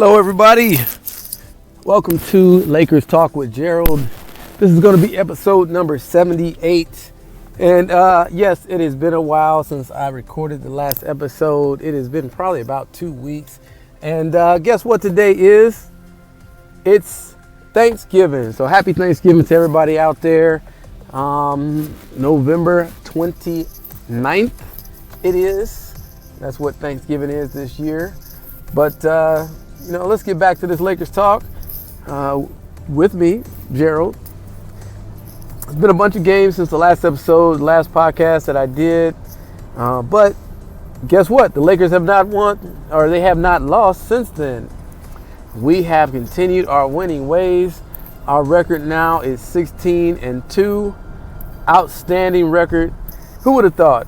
Hello, everybody. Welcome to Lakers Talk with Gerald. This is going to be episode number 78. And yes, it has been a while since I recorded the last episode. It has been probably about 2 weeks. And guess what today is? It's Thanksgiving. So happy Thanksgiving to everybody out there. November 29th it is. That's what Thanksgiving is this year. But let's get back to this Lakers talk with me, Gerald. It's been a bunch of games since the last episode, the last podcast that I did. But guess what? The Lakers have not won, or they have not lost since then. We have continued our winning ways. Our record now is 16-2. Outstanding record. Who would have thought?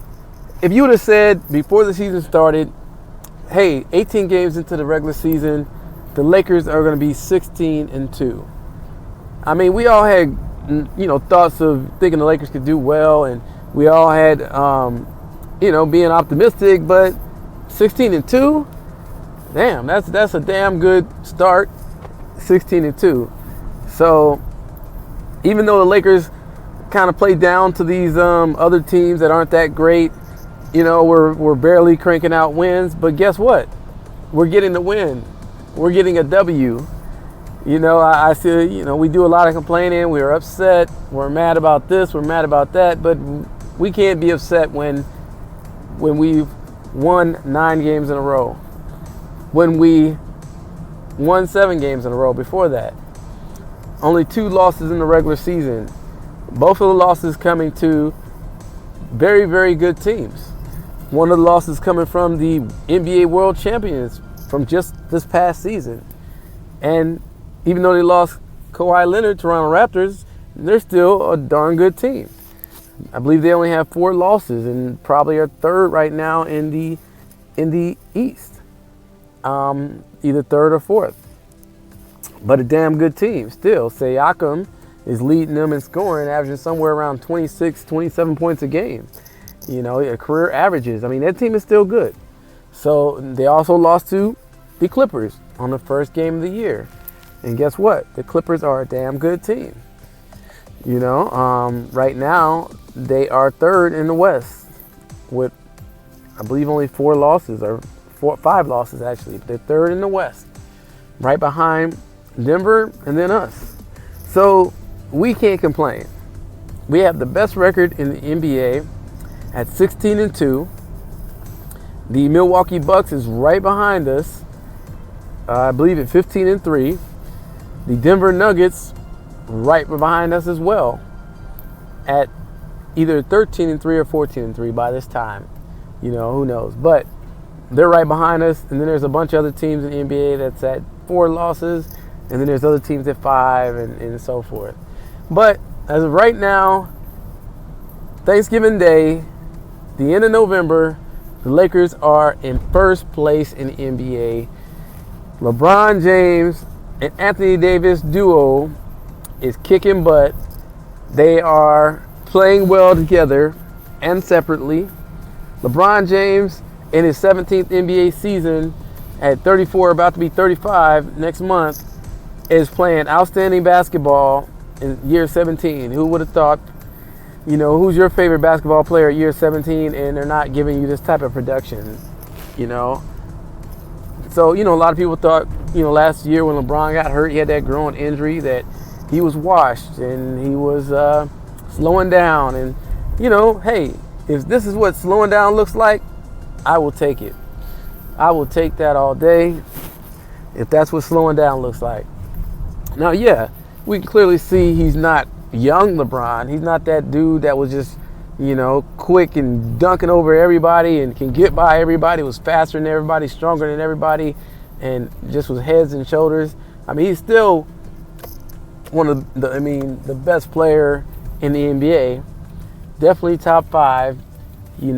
If you would have said before the season started, hey, 18 games into the regular season, the Lakers are going to be 16-2. I mean, we all had, thoughts of thinking the Lakers could do well, and we all had, being optimistic. But 16-2, damn, that's a damn good start. 16-2. So even though the Lakers kind of play down to these other teams that aren't that great, we're barely cranking out wins, but guess what? We're getting the win. We're getting a W. I see, we do a lot of complaining. We're upset. We're mad about this. We're mad about that. But we can't be upset when we've won 9 games in a row. When we won 7 games in a row before that. Only 2 losses in the regular season. Both of the losses coming to very, very good teams. One of the losses coming from the NBA World Champions from just this past season. And even though they lost Kawhi Leonard, Toronto Raptors, they're still a darn good team. I believe they only have 4 losses and probably are third right now in the East. Either third or fourth. But a damn good team still. Siakam is leading them in scoring, averaging somewhere around 26, 27 points a game. Career averages. I mean, that team is still good. So they also lost to the Clippers on the first game of the year. And guess what? The Clippers are a damn good team. Right now they are third in the West with, I believe, only 4 losses, or 5 losses actually. They're third in the West, right behind Denver and then us. So we can't complain. We have the best record in the NBA at 16-2. The Milwaukee Bucks is right behind us. I believe at 15-3. The Denver Nuggets right behind us as well at either 13-3 or 14-3 by this time. Who knows? But they're right behind us. And then there's a bunch of other teams in the NBA that's at 4 losses. And then there's other teams at 5 and so forth. But as of right now, Thanksgiving Day, the end of November, the Lakers are in first place in the NBA. LeBron James and Anthony Davis duo is kicking butt. They are playing well together and separately. LeBron James in his 17th NBA season at 34, about to be 35 next month, is playing outstanding basketball in year 17. Who would have thought? Who's your favorite basketball player at year 17 and they're not giving you this type of production, So, a lot of people thought, last year when LeBron got hurt, he had that growing injury, that he was washed and he was slowing down. And, hey, if this is what slowing down looks like, I will take it. I will take that all day if that's what slowing down looks like. Now, yeah, we can clearly see he's not young LeBron. He's not that dude that was just, quick and dunking over everybody and can get by everybody, was faster than everybody, stronger than everybody, and just was heads and shoulders. I mean, he's still one of the best player in the NBA. Definitely top 5. He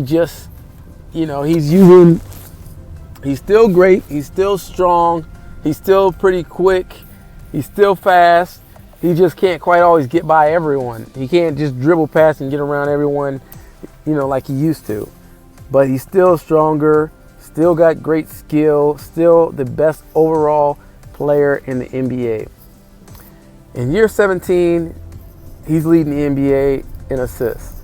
just, he's still great. He's still strong. He's still pretty quick. He's still fast. He just can't quite always get by everyone. He can't just dribble past and get around everyone, like he used to. But he's still stronger, Still got great skill. Still the best overall player in the NBA. In year 17, he's leading the NBA in assists.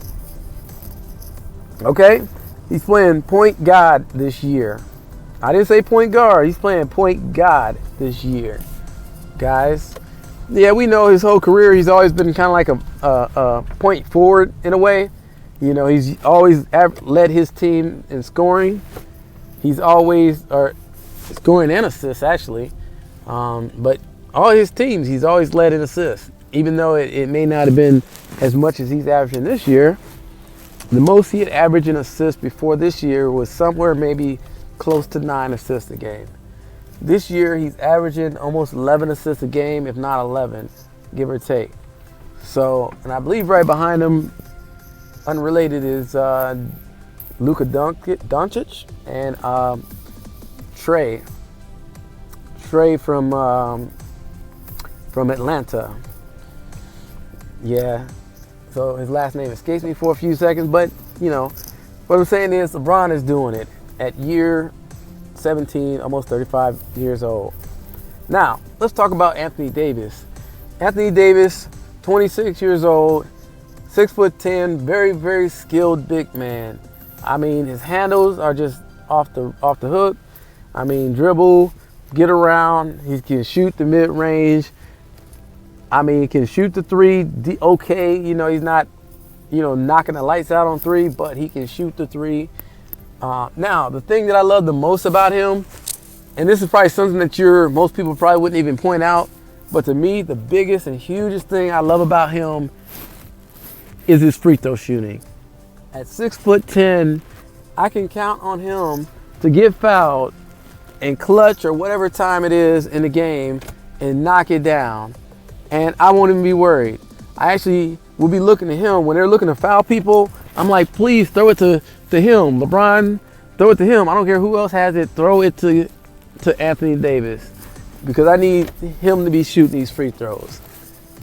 Okay? He's playing point guard this year. I didn't say point guard. He's playing point guard this year. Guys, yeah, we know his whole career he's always been kind of like a point forward in a way. You know, he's always led his team in scoring. He's always, or scoring and assists actually. But all his teams, he's always led in assists. Even though it may not have been as much as he's averaging this year. The most he had averaged in assists before this year was somewhere maybe close to 9 assists a game. This year, he's averaging almost 11 assists a game, if not 11, give or take. So, and I believe right behind him, unrelated, is Luka Doncic and Trey from Atlanta. Yeah, so his last name escapes me for a few seconds, but, you know, what I'm saying is LeBron is doing it at year 17, almost 35 years old. Now, let's talk about Anthony Davis. Anthony Davis, 26 years old, 6'10", very, very skilled big man. I mean, his handles are just off the hook. I mean, dribble, get around. He can shoot the mid-range. I mean, he can shoot the three. Okay, you know, he's not, you know, knocking the lights out on three, but he can shoot the three. Now, the thing that I love the most about him, and this is probably something that most people probably wouldn't even point out, but to me, the biggest and hugest thing I love about him is his free throw shooting. At 6'10", I can count on him to get fouled and clutch or whatever time it is in the game and knock it down. And I won't even be worried. I actually will be looking at him when they're looking to foul people. I'm like, please throw it to him. LeBron, throw it to him. I don't care who else has it. Throw it to Anthony Davis, because I need him to be shooting these free throws,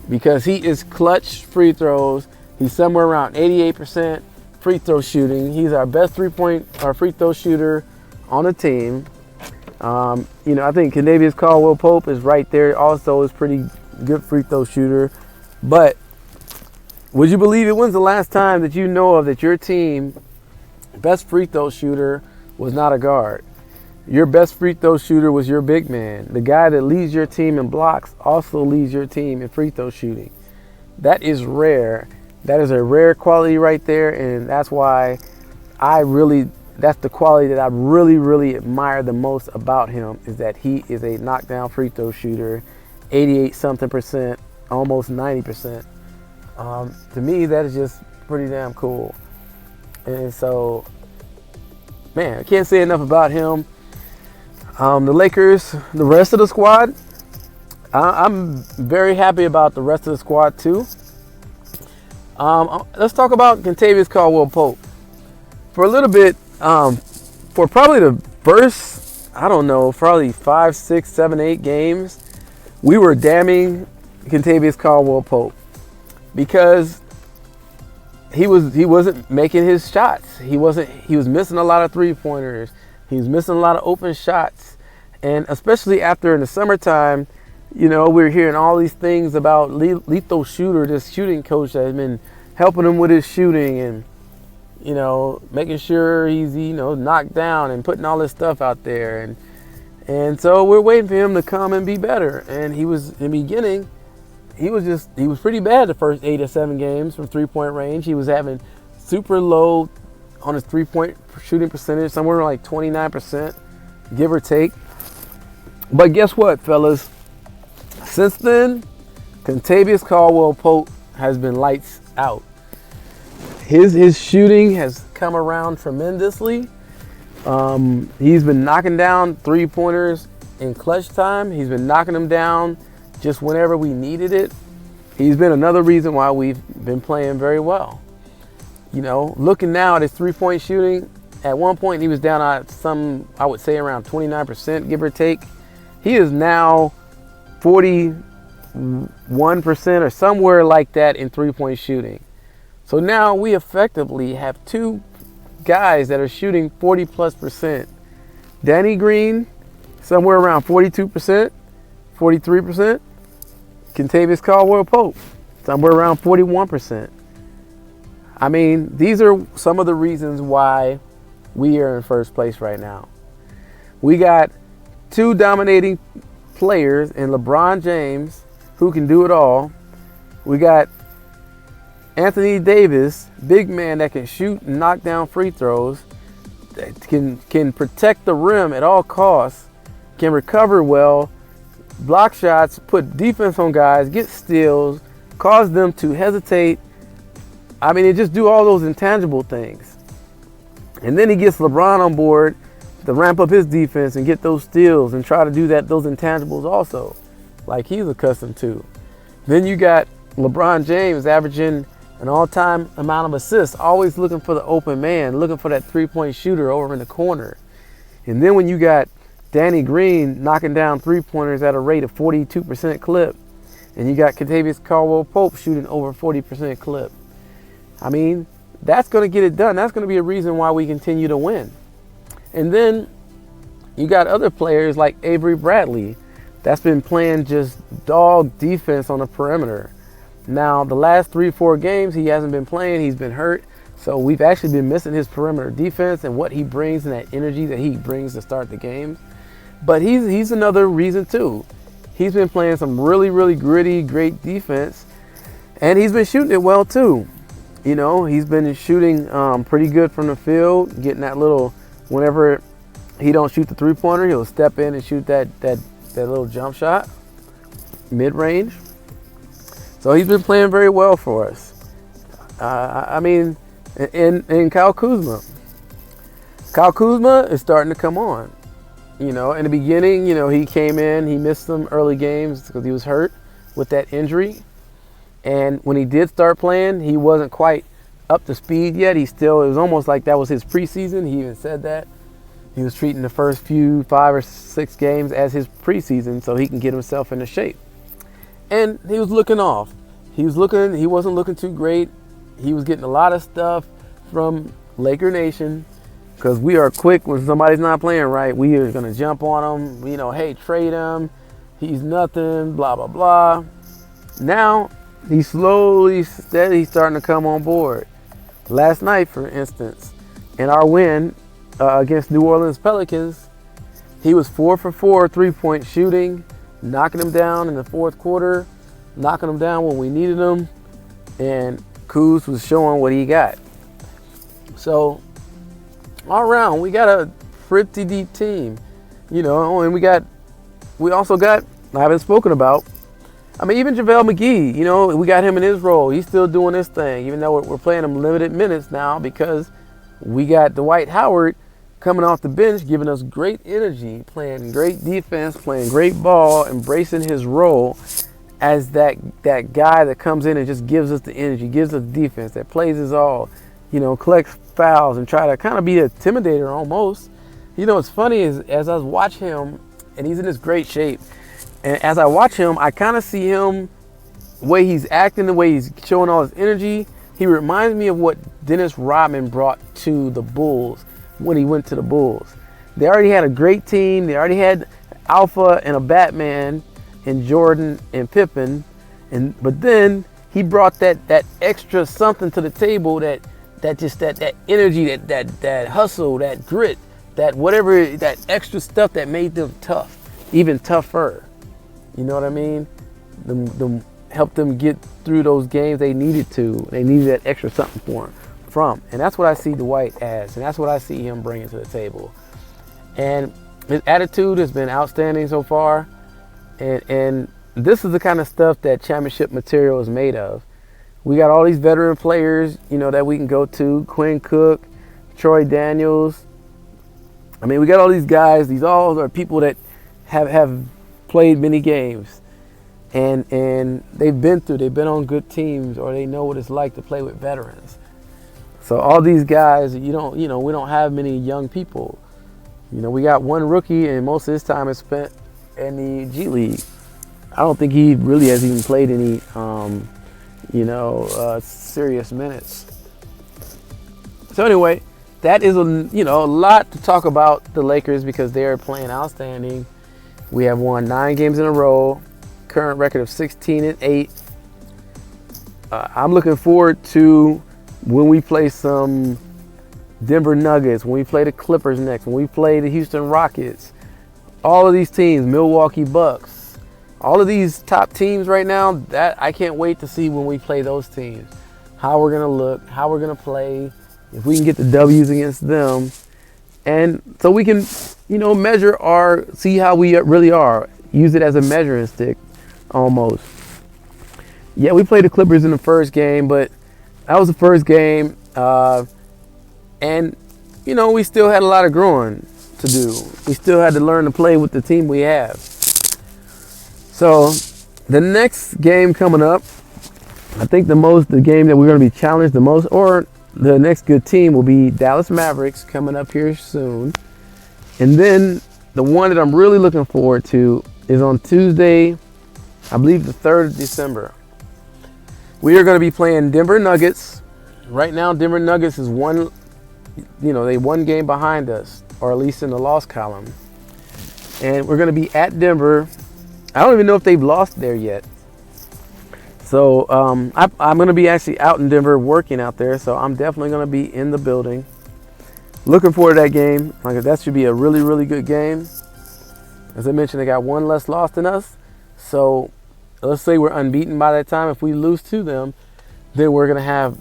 because he is clutch free throws. He's somewhere around 88% free throw shooting. He's our best free throw shooter on the team. You know, I think Kentavious Caldwell-Pope is right there. Also, is pretty good free throw shooter. But would you believe it? When's the last time that you know of that your team best free throw shooter was not a guard? Your best free throw shooter was your big man. The guy that leads your team in blocks also leads your team in free throw shooting. That is rare. That is a rare quality right there, and that's why that's the quality that I really, really admire the most about him, is that he is a knockdown free throw shooter, 88-something%, almost 90%. To me, that is just pretty damn cool. And so, man, I can't say enough about him. The Lakers, the rest of the squad, I'm very happy about the rest of the squad too. Let's talk about Kentavious Caldwell-Pope. For a little bit, for probably the first, I don't know, probably 5, 6, 7, 8 games, we were damning Kentavious Caldwell-Pope because he wasn't making his shots. He was missing a lot of three-pointers. He was missing a lot of open shots. And especially after in the summertime, you know, we were hearing all these things about Lethal Shooter, this shooting coach that has been helping him with his shooting and, you know, making sure he's, you know, knocked down and putting all this stuff out there. And so we're waiting for him to come and be better. And he was, in the beginning, he was pretty bad the first 8 or 7 games from three-point range. He was having super low on his three-point shooting percentage, somewhere like 29%, give or take. But guess what, fellas? Since then, Kentavious Caldwell-Pope has been lights out. His shooting has come around tremendously. He's been knocking down three-pointers in clutch time. He's been knocking them down just whenever we needed it. He's been another reason why we've been playing very well. You know, looking now at his three-point shooting, at one point he was down at I would say around 29%, give or take. He is now 41% or somewhere like that in three-point shooting. So now we effectively have 2 guys that are shooting 40+%. Danny Green, somewhere around 42%, 43%. Kentavious Caldwell-Pope, somewhere around 41%. I mean, these are some of the reasons why we are in first place right now. We got two dominating players in LeBron James, who can do it all. We got Anthony Davis, big man that can shoot and knock down free throws, that can protect the rim at all costs, can recover well, block shots, put defense on guys, get steals, cause them to hesitate. I mean, they just do all those intangible things. And then he gets LeBron on board to ramp up his defense and get those steals and try to do those intangibles also, like he's accustomed to. Then you got LeBron James averaging an all-time amount of assists, always looking for the open man, looking for that three-point shooter over in the corner. And then when you got Danny Green knocking down three-pointers at a rate of 42% clip, and you got Kentavious Caldwell-Pope shooting over 40% clip. I mean, that's going to get it done. That's going to be a reason why we continue to win. And then you got other players like Avery Bradley that's been playing just dog defense on the perimeter. Now, the last 3-4 games, he hasn't been playing. He's been hurt. So we've actually been missing his perimeter defense and what he brings and that energy that he brings to start the games. But he's another reason too. He's been playing some really, really gritty, great defense. And he's been shooting it well too. You know, he's been shooting pretty good from the field, getting that little, whenever he don't shoot the three-pointer, he'll step in and shoot that little jump shot, mid-range. So he's been playing very well for us. I mean, and Kyle Kuzma. Kyle Kuzma is starting to come on. You know, in the beginning, you know, he came in, he missed some early games because he was hurt with that injury. And when he did start playing, he wasn't quite up to speed yet. It was almost like that was his preseason. He even said that. He was treating the first few 5 or 6 games as his preseason so he can get himself into shape. And he was looking off. He wasn't looking too great. He was getting a lot of stuff from Laker Nation because we are quick when somebody's not playing right. We are going to jump on him. You know, hey, trade him. He's nothing, blah, blah, blah. Now, he's slowly, steady starting to come on board. Last night, for instance, in our win against New Orleans Pelicans, he was 4 for 4 3-point shooting, knocking them down in the fourth quarter, knocking them down when we needed them, and Kuz was showing what he got. So, all around, we got a pretty deep team, you know, and we also got, I haven't spoken about, I mean, even JaVale McGee, you know, we got him in his role. He's still doing his thing, even though we're playing him limited minutes now because we got Dwight Howard coming off the bench, giving us great energy, playing great defense, playing great ball, embracing his role as that guy that comes in and just gives us the energy, gives us defense, that plays us all, you know, collects fouls and try to kind of be an intimidator almost. You know, what's funny is as I watch him, and he's in this great shape, and as I watch him, I kind of see him, the way he's acting, the way he's showing all his energy. He reminds me of what Dennis Rodman brought to the Bulls when he went to the Bulls. They already had a great team. They already had Alpha and a Batman in Jordan and Pippen. But then he brought that extra something to the table, that energy, that hustle, that grit, that whatever, that extra stuff that made them tough, even tougher. You know what I mean? Help them get through those games they needed to. They needed that extra something from. And that's what I see Dwight as. And that's what I see him bringing to the table. And his attitude has been outstanding so far. And this is the kind of stuff that championship material is made of. We got all these veteran players, you know, that we can go to. Quinn Cook, Troy Daniels. I mean, we got all these guys. These all are people that have played many games, and they've been on good teams, or they know what it's like to play with veterans. So all these guys, we don't have many young people. You know, we got one rookie, and most of his time is spent in the G League. I don't think he really has even played any, serious minutes. So anyway, that is a lot to talk about the Lakers because they are playing outstanding. We have won 9 games in a row, current record of 16-8. I'm looking forward to when we play some Denver Nuggets, when we play the Clippers next, when we play the Houston Rockets, all of these teams, Milwaukee Bucks, all of these top teams right now, that I can't wait to see when we play those teams. How we're going to look, how we're going to play, if we can get the W's against them. And so we can, measure see how we really are. Use it as a measuring stick almost. Yeah, we played the Clippers in the first game, but that was the first game. And, we still had a lot of growing to do. We still had to learn to play with the team we have. So the next game coming up, I think the game that we're going to be challenged the most, or the next good team, will be Dallas Mavericks coming up here soon. And then the one that I'm really looking forward to is on Tuesday, I believe the 3rd of December. We are going to be playing Denver Nuggets. Right now, Denver Nuggets is they one game behind us, or at least in the loss column. And we're going to be at Denver. I don't even know if they've lost there yet. So I'm going to be actually out in Denver working out there. So I'm definitely going to be in the building. Looking forward to that game. That should be a really, really good game. As I mentioned, they got one less loss than us. So let's say we're unbeaten by that time. If we lose to them, then we're going to have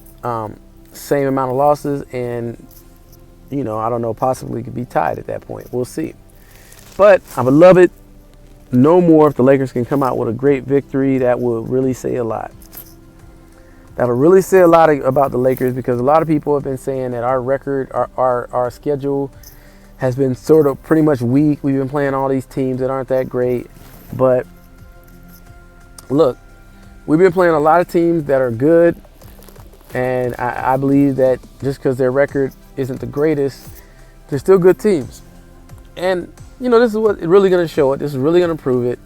same amount of losses. And, I don't know, possibly could be tied at that point. We'll see. But I would love it no more if the Lakers can come out with a great victory. That will really say a lot. That will really say a lot about the Lakers, because a lot of people have been saying that our record, our schedule has been sort of pretty much weak. We've been playing all these teams that aren't that great. But look, we've been playing a lot of teams that are good. And I believe that just because their record isn't the greatest, they're still good teams. And this is what it's really going to show it. This is really going to prove it.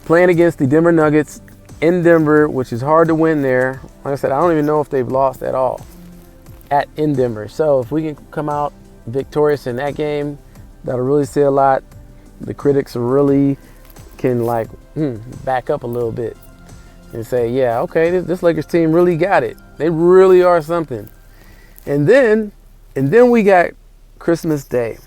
Playing against the Denver Nuggets in Denver, which is hard to win there. Like I said, I don't even know if they've lost at all in Denver. So if we can come out victorious in that game, that'll really say a lot. The critics really can back up a little bit and say, yeah, okay, this Lakers team really got it. They really are something. And then we got Christmas Day.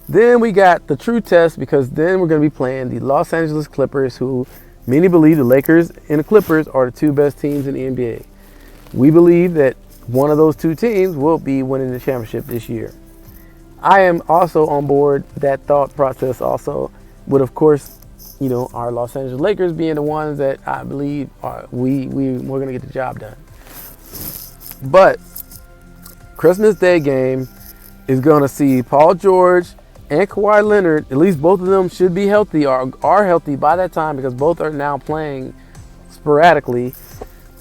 Then we got the true test, because then we're going to be playing the Los Angeles Clippers, who many believe the Lakers and the Clippers are the 2 best teams in the NBA. We believe that one of those 2 teams will be winning the championship this year. I am also on board that thought process also, with, of course, our Los Angeles Lakers being the ones that I believe we're going to get the job done. But Christmas Day game is going to see Paul George and Kawhi Leonard. At least both of them should be healthy, or are healthy by that time, because both are now playing sporadically.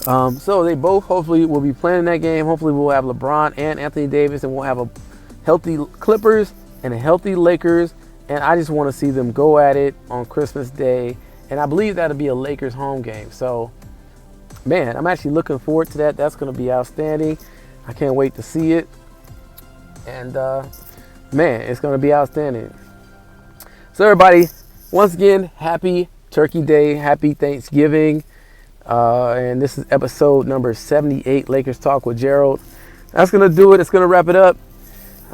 So they both hopefully will be playing in that game. Hopefully we'll have LeBron and Anthony Davis, and we'll have a healthy Clippers and a healthy Lakers. And I just want to see them go at it on Christmas Day. And I believe that'll be a Lakers home game. So, man, I'm actually looking forward to that. That's going to be outstanding. I can't wait to see it. And, man, it's going to be outstanding. So, everybody, once again, happy Turkey Day. Happy Thanksgiving. And this is episode number 78, Lakers Talk with Gerald. That's going to do it. It's going to wrap it up.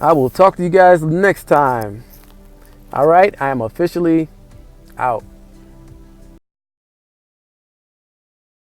I will talk to you guys next time. All right, I am officially out.